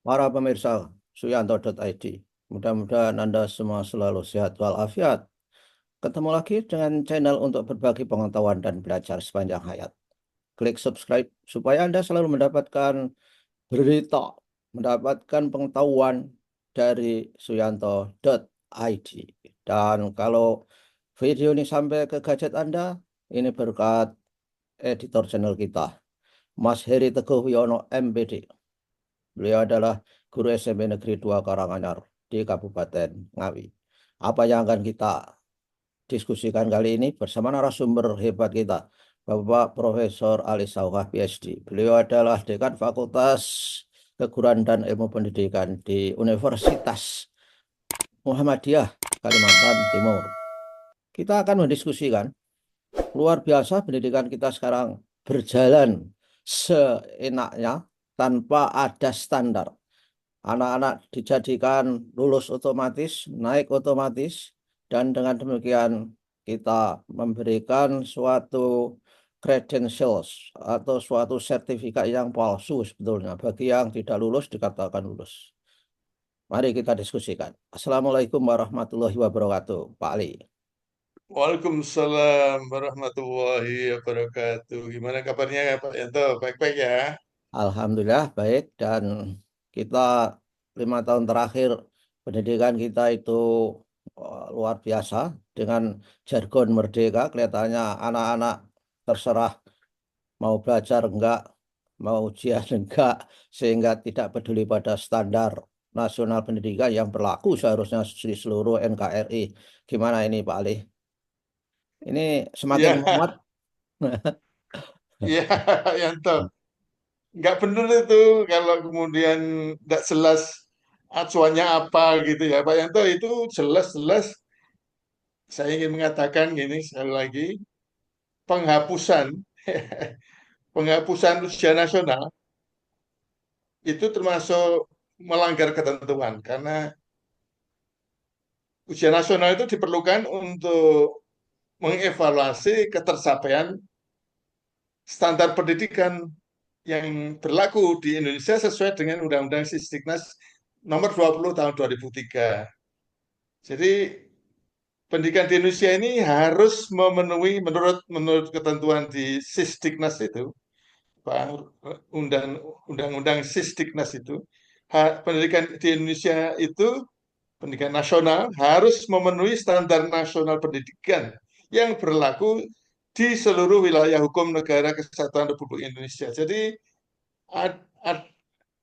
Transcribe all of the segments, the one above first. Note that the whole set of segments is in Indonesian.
para pemirsa Suyanto.id. Mudah-mudahan Anda semua selalu sehat walafiat. Ketemu lagi dengan channel untuk berbagi pengetahuan dan belajar sepanjang hayat. Klik subscribe supaya Anda selalu mendapatkan berita, mendapatkan pengetahuan dari Suyanto.id. Dan kalau video ini sampai ke gadget Anda, ini berkat editor channel kita, Mas Heri Teguh Wiono MPD. Beliau adalah guru SMP Negeri 2 Karanganyar di Kabupaten Ngawi. Apa yang akan kita diskusikan kali ini bersama narasumber hebat kita, Bapak Profesor Ali Sauhah PhD. Beliau adalah Dekan Fakultas Keguruan dan Ilmu Pendidikan di Universitas Muhammadiyah Kalimantan Timur. Kita akan mendiskusikan luar biasa pendidikan kita sekarang berjalan seenaknya tanpa ada standar. Anak-anak dijadikan lulus otomatis, naik otomatis, dan dengan demikian kita memberikan suatu credentials atau suatu sertifikat yang palsu sebetulnya. Bagi yang tidak lulus dikatakan lulus. Mari kita diskusikan. Assalamualaikum warahmatullahi wabarakatuh, Pak Ali. Waalaikumsalam warahmatullahi wabarakatuh. Gimana kabarnya ya Pak Yanto? Baik-baik ya? Alhamdulillah baik, dan kita 5 tahun terakhir pendidikan kita itu luar biasa dengan jargon merdeka. Kelihatannya anak-anak terserah mau belajar enggak, mau ujian enggak, sehingga tidak peduli pada standar nasional pendidikan yang berlaku seharusnya di seluruh NKRI. Gimana ini Pak Ali? Ini semakin Ya, menguat. ya Yanto. Nggak benar itu kalau kemudian nggak jelas acuannya apa gitu ya Pak Yanto. Itu jelas-jelas saya ingin mengatakan gini sekali lagi. Penghapusan, penghapusan ujian nasional itu termasuk melanggar ketentuan. Karena ujian nasional itu diperlukan untuk mengevaluasi ketercapaian standar pendidikan yang berlaku di Indonesia sesuai dengan Undang-Undang Sisdiknas nomor 20 tahun 2003. Jadi pendidikan di Indonesia ini harus memenuhi menurut ketentuan di Sisdiknas itu, Undang-Undang Sisdiknas itu, pendidikan di Indonesia itu pendidikan nasional harus memenuhi standar nasional pendidikan yang berlaku di seluruh wilayah hukum negara kesatuan Republik Indonesia. Jadi ad- ad-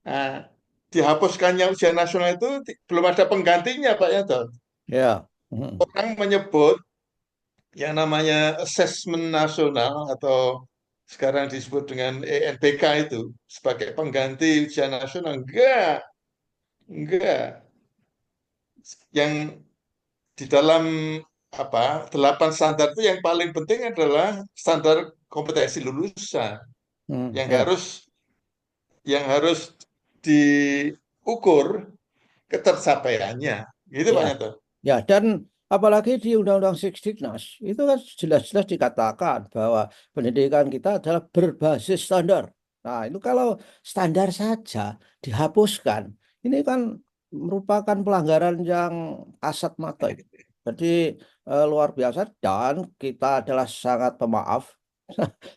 nah, dihapuskannya ujian nasional itu belum ada penggantinya Pak Yanto. Ya. Hmm. Orang menyebut yang namanya asesmen nasional atau sekarang disebut dengan ENBK itu sebagai pengganti ujian nasional. Enggak. Yang di dalam 8 standar itu yang paling penting adalah standar kompetensi lulusan yang Ya. harus diukur ketercapaiannya. Gitu Ya. Pak Nyanto. Ya, dan apalagi di Undang-Undang Sisdiknas itu kan jelas-jelas dikatakan bahwa pendidikan kita adalah berbasis standar. Nah, itu kalau standar saja dihapuskan, ini kan merupakan pelanggaran yang kasat mata itu. Jadi luar biasa, dan kita adalah sangat pemaaf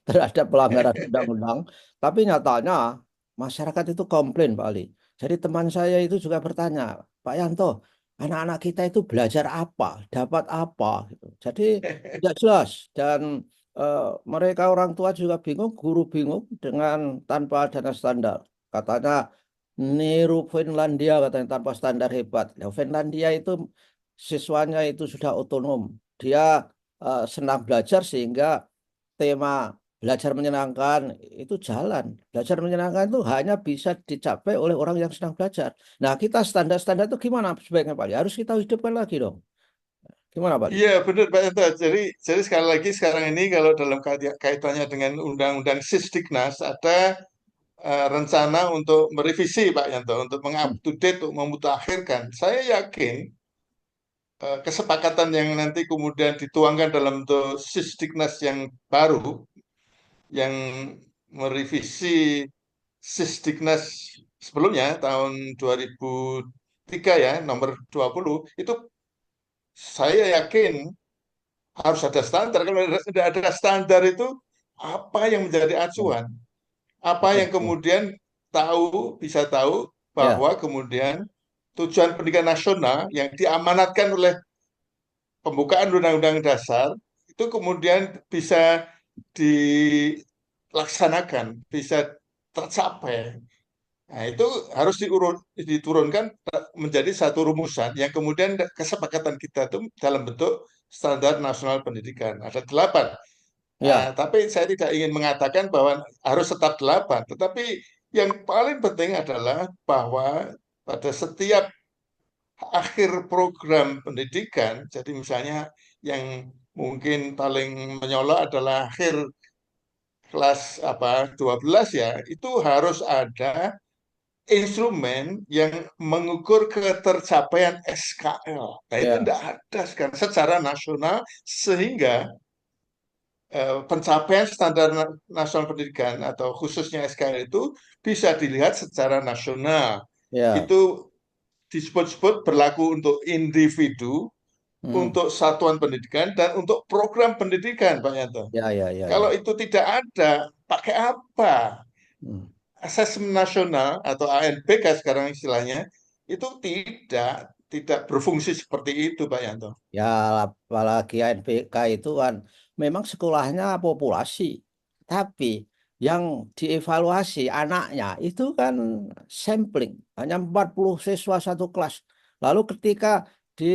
terhadap pelanggaran undang-undang. Tapi nyatanya masyarakat itu komplain, Pak Ali. Jadi teman saya itu juga bertanya, Pak Yanto, anak-anak kita itu belajar apa, dapat apa gitu. Jadi tidak jelas, dan eh, mereka orang tua juga bingung, guru bingung dengan tanpa adanya standar. Katanya niru Finlandia, katanya tanpa standar hebat. Nah, Finlandia itu siswanya itu sudah otonom. Dia senang belajar sehingga tema belajar menyenangkan itu jalan. Belajar menyenangkan itu hanya bisa dicapai oleh orang yang sedang belajar. Nah, kita standar-standar itu gimana sebaiknya Pak Ali? Harus kita hidupkan lagi dong. Gimana Pak Ali? Iya benar Pak Yanto. Jadi sekali lagi sekarang ini kalau dalam kaitannya dengan Undang-Undang Sisdiknas ada rencana untuk merevisi Pak Yanto, untuk Hmm. mengupdate, untuk memutakhirkan. Saya yakin kesepakatan yang nanti kemudian dituangkan dalam bentuk Sisdiknas yang baru, yang merevisi Sisdiknas sebelumnya tahun 2003 ya, nomor 20 itu saya yakin harus ada standar. Kalau tidak ada standar itu apa yang menjadi Ya, acuan? Apa betul, yang betul. kemudian bisa tahu Ya, bahwa kemudian tujuan pendidikan nasional yang diamanatkan oleh pembukaan Undang-Undang Dasar itu kemudian bisa dilaksanakan, bisa tercapai. Nah, itu harus diturunkan menjadi satu rumusan yang kemudian kesepakatan kita itu dalam bentuk standar nasional pendidikan. Ada 8. ya, Tapi saya tidak ingin mengatakan bahwa harus tetap 8. Tetapi yang paling penting adalah bahwa pada setiap akhir program pendidikan, jadi misalnya yang mungkin paling menyolok adalah akhir kelas 12 ya, itu harus ada instrumen yang mengukur ketercapaian SKL. Nah, itu ya, tidak ada sekarang secara nasional sehingga pencapaian standar nasional pendidikan atau khususnya SKL itu bisa dilihat secara nasional. ya. Itu disebut-sebut berlaku untuk individu, Hmm. untuk satuan pendidikan, dan untuk program pendidikan, Pak Yanto. Ya, ya, ya, Kalau ya. itu tidak ada, pakai apa? Hmm. Asesmen nasional atau ANBK sekarang istilahnya itu tidak berfungsi seperti itu, Pak Yanto. Ya, apalagi NPK itu kan memang sekolahnya populasi, tapi yang dievaluasi anaknya itu kan sampling, hanya 40 siswa satu kelas. Lalu ketika di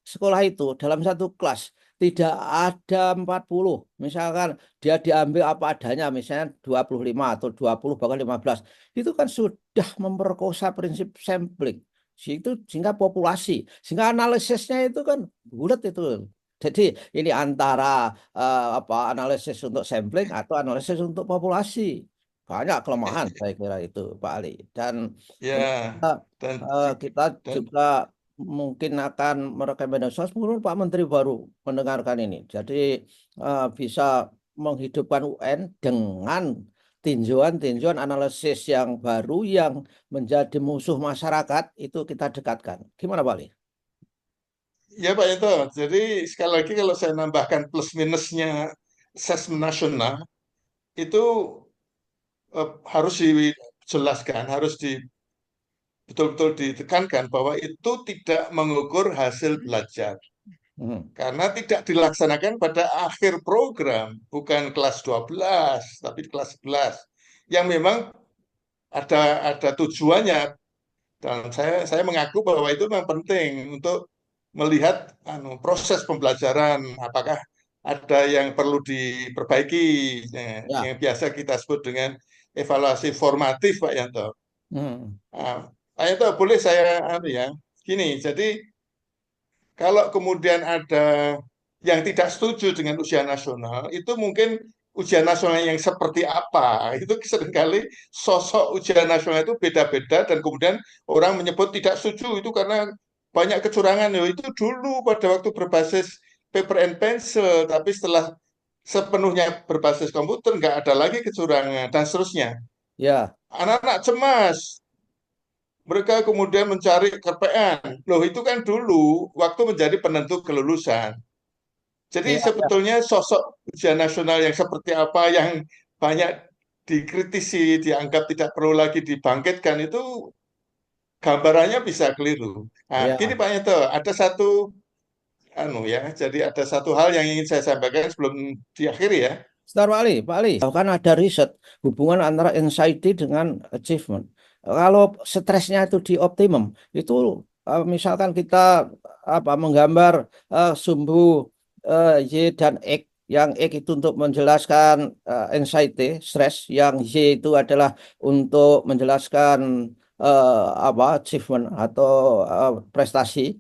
sekolah itu dalam satu kelas tidak ada 40, misalkan dia diambil apa adanya, misalnya 25 atau 20 bahkan 15, itu kan sudah memperkosa prinsip sampling. Itu sehingga populasi, sehingga analisisnya itu kan bulat itu. Jadi ini antara apa analisis untuk sampling atau analisis untuk populasi. Banyak kelemahan saya kira itu Pak Ali. Dan tentu Ya, kita, dan kita dan juga mungkin akan merekomendasikan mungkin Pak Menteri baru mendengarkan ini. Jadi bisa menghidupkan UN dengan tinjauan-tinjauan analisis yang baru yang menjadi musuh masyarakat itu kita dekatkan. Gimana Pak Ali? ya Pak Yanto, jadi sekali lagi kalau saya nambahkan plus minusnya asesmen nasional itu harus dijelaskan, harus betul-betul ditekankan bahwa itu tidak mengukur hasil belajar. Hmm. Karena tidak dilaksanakan pada akhir program, bukan kelas 12, tapi kelas 11. Yang memang ada tujuannya. Dan saya mengaku bahwa itu memang penting untuk melihat proses pembelajaran, apakah ada yang perlu diperbaiki, Ya. yang biasa kita sebut dengan evaluasi formatif, Pak Yanto. Hmm. Nah, Pak Yanto, boleh saya ya, gini, jadi kalau kemudian ada yang tidak setuju dengan ujian nasional, itu mungkin ujian nasional yang seperti apa. Itu seringkali sosok ujian nasional itu beda-beda dan kemudian orang menyebut tidak setuju itu karena banyak kecurangan. Ya, itu dulu pada waktu berbasis paper and pencil, tapi setelah sepenuhnya berbasis komputer nggak ada lagi kecurangan dan seterusnya. Ya. Anak-anak cemas, mereka kemudian mencari KPN. Loh, itu kan dulu waktu menjadi penentu kelulusan. Jadi Ya. Ya. sebetulnya sosok ujian nasional yang seperti apa yang banyak dikritisi, dianggap tidak perlu lagi dibangkitkan itu gambarannya bisa keliru. Nah, gini Ya. Pak Yanto, ada satu ya, jadi ada satu hal yang ingin saya sampaikan sebelum diakhiri ya. Sebentar Pak Ali, kan ada riset hubungan antara anxiety dengan achievement. Kalau stresnya itu di optimum, itu misalkan kita apa menggambar sumbu Y dan X, yang X itu untuk menjelaskan anxiety, stres, yang Y itu adalah untuk menjelaskan apa achievement atau prestasi.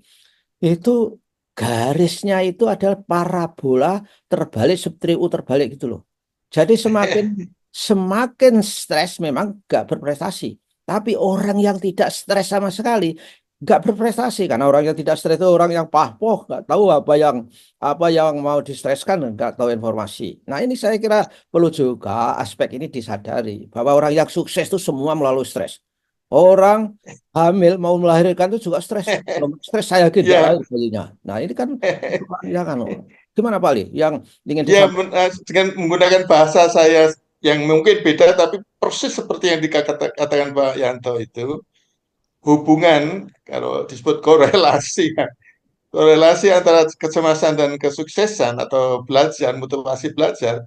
Itu garisnya itu adalah parabola terbalik, seperti U terbalik gitu loh. Jadi semakin semakin stres memang nggak berprestasi. Tapi orang yang tidak stres sama sekali nggak berprestasi, karena orang yang tidak stres itu orang yang pahpoh, nggak tahu apa yang mau distreskan, nggak tahu informasi. Nah ini saya kira perlu juga aspek ini disadari bahwa orang yang sukses itu semua melalui stres. Orang hamil mau melahirkan itu juga stres. Kalau stres saya tidak Ya, lahir bayinya. Nah ini kan ya kan. Gimana Pak Ali? Yang ingin ya disampaikan? dengan menggunakan bahasa saya yang mungkin beda, tapi persis seperti yang dikatakan Pak Yanto itu, hubungan, kalau disebut korelasi, ya. Korelasi antara kecemasan dan kesuksesan atau belajar, motivasi belajar,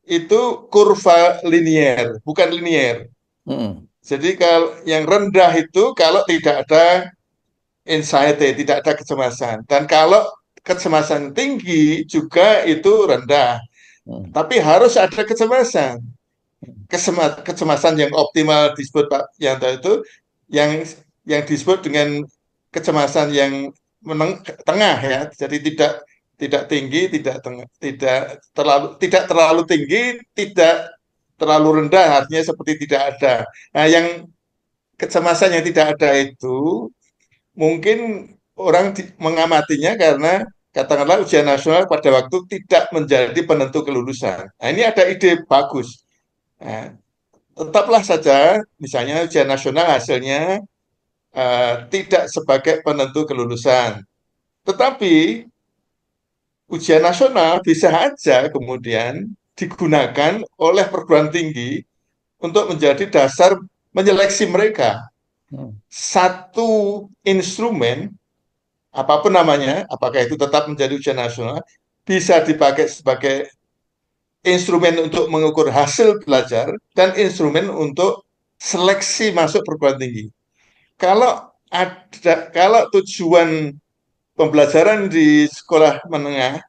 itu kurva linier, bukan linier. Mm, Jadi kalau yang rendah itu kalau tidak ada anxiety, tidak ada kecemasan. Dan kalau kecemasan tinggi juga itu rendah. mm, Tapi harus ada kecemasan. Kecemasan yang optimal disebut Pak Yanto itu yang yang disebut dengan kecemasan yang tengah ya. Jadi tidak tinggi, tidak terlalu tinggi, tidak terlalu rendah, artinya seperti tidak ada. Nah, yang kecemasan yang tidak ada itu mungkin orang mengamatinya karena katakanlah ujian nasional pada waktu tidak menjadi penentu kelulusan. Nah, ini ada ide bagus. Nah, tetaplah saja, misalnya ujian nasional hasilnya tidak sebagai penentu kelulusan. Tetapi ujian nasional bisa saja kemudian digunakan oleh perguruan tinggi untuk menjadi dasar menyeleksi mereka. mm, Satu instrumen, apapun namanya, apakah itu tetap menjadi ujian nasional, bisa dipakai sebagai instrumen untuk mengukur hasil belajar dan instrumen untuk seleksi masuk perguruan tinggi. Kalau tujuan pembelajaran di sekolah menengah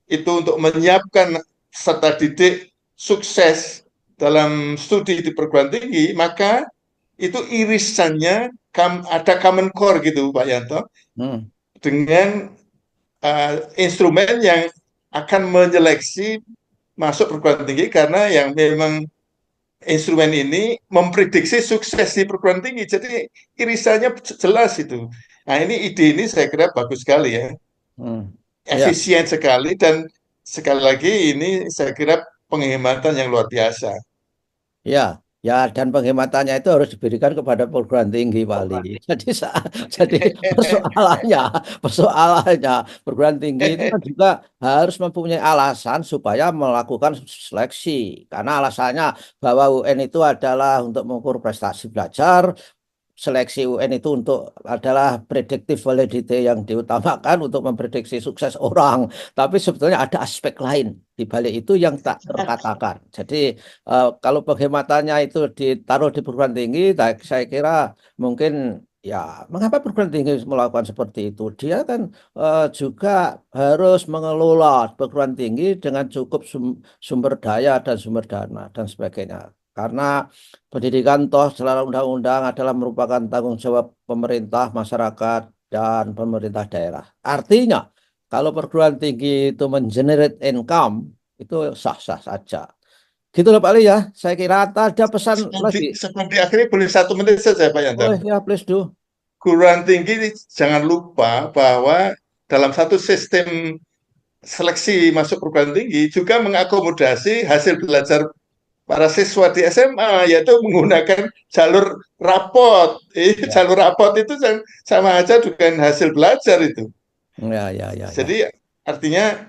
itu untuk menyiapkan serta didik sukses dalam studi di perguruan tinggi, maka itu irisannya ada common core gitu Pak Yanto, mm. dengan instrumen yang akan menyeleksi masuk perguruan tinggi karena yang memang instrumen ini memprediksi sukses di perguruan tinggi. Jadi irisannya jelas itu. Nah ini ide ini saya kira bagus sekali ya, Hmm. Ya, efisien sekali dan sekali lagi ini saya kira penghematan yang luar biasa. ya, ya, dan penghematannya itu harus diberikan kepada perguruan tinggi, Wali. Jadi, jadi persoalannya, persoalannya perguruan tinggi itu kan juga harus mempunyai alasan supaya melakukan seleksi. Karena alasannya bahwa UN itu adalah untuk mengukur prestasi belajar, seleksi UN itu adalah predictive validity yang diutamakan untuk memprediksi sukses orang. Tapi sebetulnya ada aspek lain di balik itu yang tak terkatakan. Jadi kalau penghematannya itu ditaruh di perguruan tinggi, saya kira mungkin ya mengapa perguruan tinggi melakukan seperti itu? Dia kan juga harus mengelola perguruan tinggi dengan cukup sumber daya dan sumber dana dan sebagainya. Karena pendidikan toh secara undang-undang adalah merupakan tanggung jawab pemerintah, masyarakat, dan pemerintah daerah. Artinya, kalau perguruan tinggi itu mengenerate income, itu sah-sah saja. Gitu loh Pak Ali ya. Saya kira ada pesan lagi. Sebelum diakhiri boleh 1 menit saja Pak Yanto. Boleh ya, please do. Perguruan tinggi jangan lupa bahwa dalam satu sistem seleksi masuk perguruan tinggi juga mengakomodasi hasil belajar para siswa di SMA, yaitu menggunakan jalur rapot. Ya, Jalur rapot itu sama aja dengan hasil belajar itu. ya, ya, ya, ya. Jadi artinya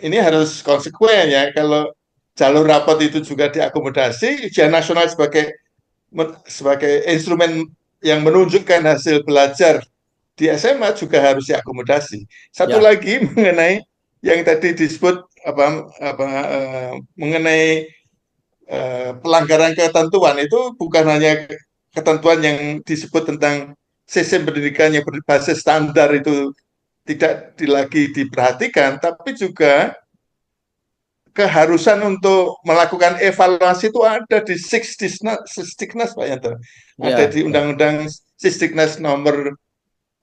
ini harus konsekuen ya. Kalau jalur rapot itu juga diakomodasi, ujian nasional sebagai instrumen yang menunjukkan hasil belajar di SMA juga harus diakomodasi. Satu Ya, lagi mengenai yang tadi disebut mengenai pelanggaran ketentuan itu bukan hanya ketentuan yang disebut tentang sistem pendidikan yang berbasis standar itu tidak lagi diperhatikan, tapi juga keharusan untuk melakukan evaluasi itu ada di Sisdiknas Pak Yanto. Ada ya, di ya. Undang-Undang Sisdiknas nomor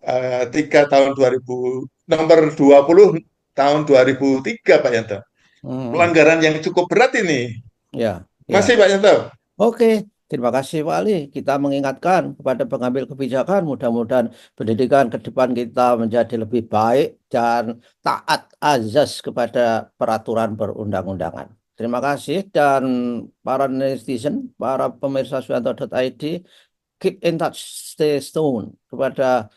3 tahun 2000, nomor 20 tahun 2003 Pak Yanto. Hmm, Pelanggaran yang cukup berat ini. ya, Masih ya. Pak Yanto? Oke, terima kasih Pak Ali. Kita mengingatkan kepada pengambil kebijakan, mudah-mudahan pendidikan ke depan kita menjadi lebih baik dan taat azas kepada peraturan perundang-undangan. Terima kasih dan para netizen, para pemirsa Suyanto.id, keep in touch, stay tune kepada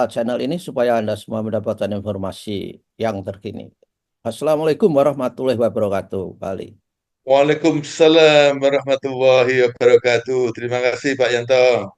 channel ini supaya Anda semua mendapatkan informasi yang terkini. Assalamualaikum warahmatullahi wabarakatuh, Bali. Waalaikumsalam warahmatullahi wabarakatuh. Terima kasih Pak Yanto.